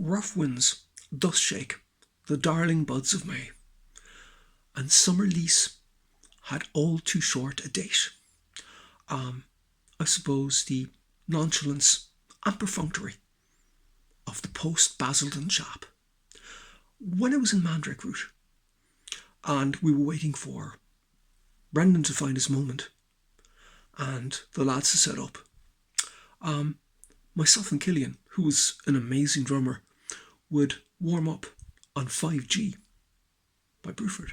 Rough winds thus shake the darling buds of May, and summer lease had all too short a date. I suppose the nonchalance and perfunctory of the post-Basildon chap. When I was in Mandrake Route, and we were waiting for Brendan to find his moment, and the lads to set up, myself and Cillian, who was an amazing drummer, would warm up on 5G by Bruford.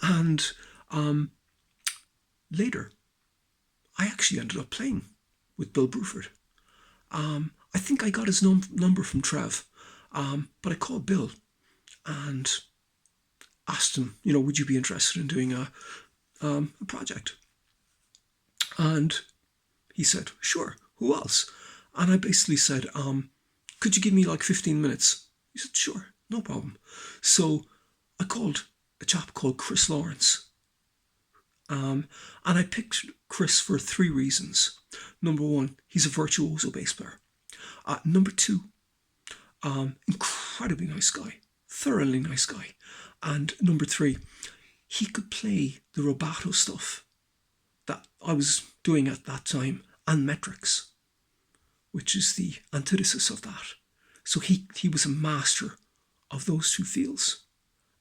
And later, I actually ended up playing with Bill Bruford. I think I got his number from Trev, but I called Bill and asked him, would you be interested in doing a project? And he said, sure, who else? And I basically said, could you give me like 15 minutes? He said, sure, no problem. So I called a chap called Chris Laurence. And I picked Chris for 3 reasons. Number 1, he's a virtuoso bass player. Number 2, incredibly nice guy, thoroughly nice guy. And number 3, he could play the rubato stuff that I was doing at that time, and metrics, which is the antithesis of that. So he was a master of those 2 fields,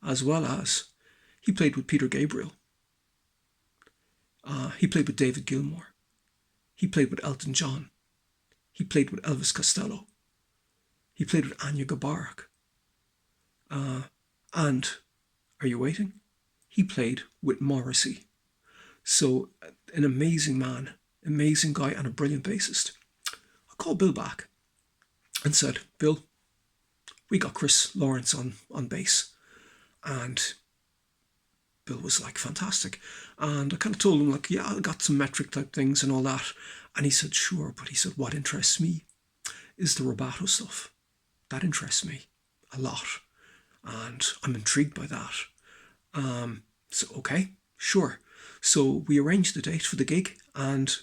as well as he played with Peter Gabriel. He played with David Gilmour. He played with Elton John. He played with Elvis Costello. He played with Anya Gabarak. And, are you waiting? He played with Morrissey. So, an amazing man, amazing guy, and a brilliant bassist. I called Bill back and said, Bill, we got Chris Laurence on bass. And Bill was like, fantastic. And I kind of told him, like, yeah, I got some metric type things and all that. And he said, sure. But he said, what interests me is the rubato stuff. That interests me a lot. And I'm intrigued by that. So, okay, sure. So we arranged the date for the gig and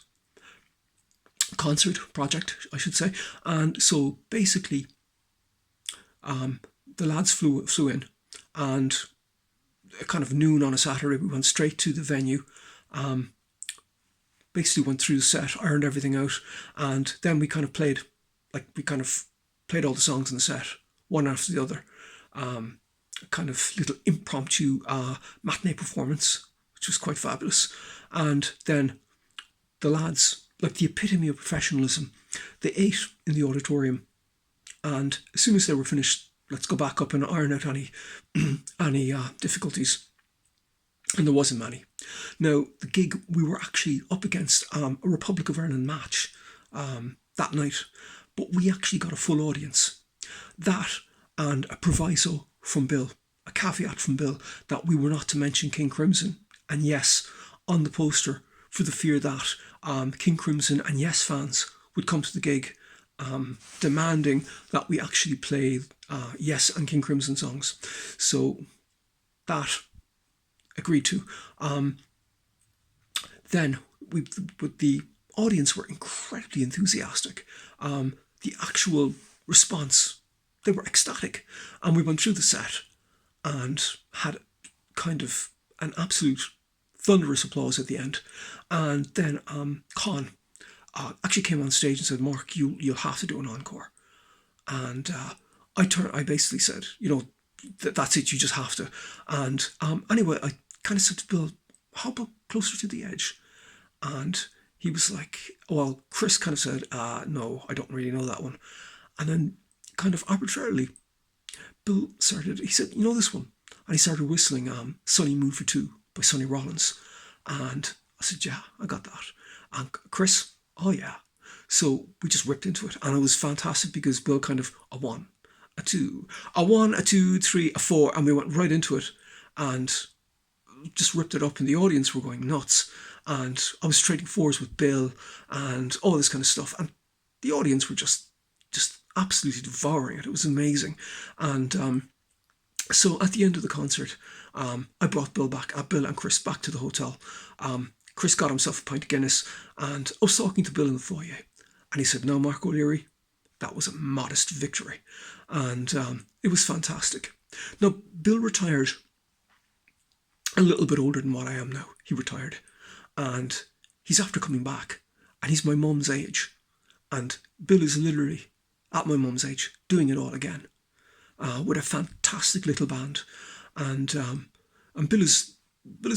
concert project, I should say. And so basically, the lads flew in, and kind of noon on a Saturday, we went straight to the venue. Basically went through the set, ironed everything out, and then we kind of played all the songs in the set, one after the other. Kind of little impromptu matinee performance, which was quite fabulous. And then the lads, like the epitome of professionalism, they ate in the auditorium, and as soon as they were finished, let's go back up and iron out any difficulties. And there wasn't many. Now, the gig, we were actually up against a Republic of Ireland match that night, but we actually got a full audience. That and a proviso from Bill, a caveat from Bill, that we were not to mention King Crimson. And yes, on the poster, for the fear that King Crimson and Yes fans would come to the gig demanding that we actually play Yes and King Crimson songs. So that agreed to. Then the audience were incredibly enthusiastic. The actual response, they were ecstatic. And we went through the set and had kind of an absolute thunderous applause at the end. And then Con actually came on stage and said, Mark, you'll have to do an encore. And I basically said, that's it, you just have to. And anyway, I kind of said to Bill, how about Closer to the Edge? And he was like, well, Chris kind of said, no, I don't really know that one. And then kind of arbitrarily, Bill started, he said, you know this one? And he started whistling Sunny Moon for Two by Sonny Rollins. And I said, yeah, I got that. And Chris, oh yeah. So we just ripped into it. And it was fantastic because Bill kind of, a 1, a 2, a 1, a 2, 3, a 4. And we went right into it and just ripped it up. And the audience were going nuts. And I was trading 4s with Bill and all this kind of stuff. And the audience were just absolutely devouring it. It was amazing. And so at the end of the concert, I brought Bill and Chris back to the hotel. Chris got himself a pint of Guinness, and I was talking to Bill in the foyer, and he said, "Now, Mark O'Leary, that was a modest victory. And it was fantastic. Now, Bill retired a little bit older than what I am now. He retired. And he's after coming back. And he's my mum's age. And Bill is literally at my mum's age, doing it all again, with a fantastic little band. And Bill is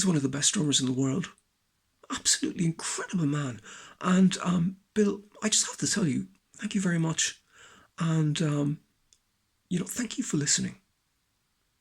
one of the best drummers in the world. Absolutely incredible man. And Bill, I just have to tell you, thank you very much. And, thank you for listening.